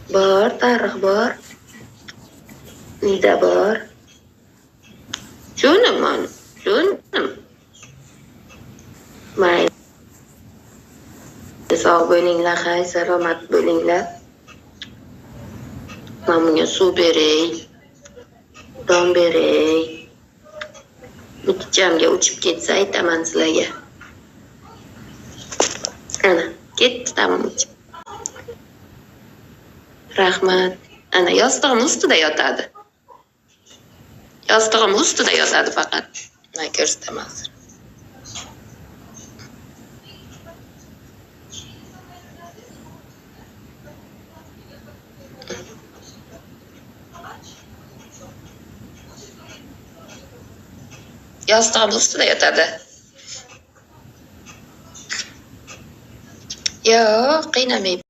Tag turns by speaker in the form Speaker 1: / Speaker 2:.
Speaker 1: Bor, tarix bor. Nida bor. Tushundim. Mayli. Sog' bo'linglar, hay, salomat bo'linglar. Men bunga suv beray. Don beray. Jamga uchib ketsa aytaman sizlarga. Ana, ketdi tamom uchib. Rahmat. Ana, yostig'im ustida yotadi. Yostig'im ustida yotadi faqat. Men ko'rsataman. Yostig'im ustida yotadi. Yo'q, qiynamayman.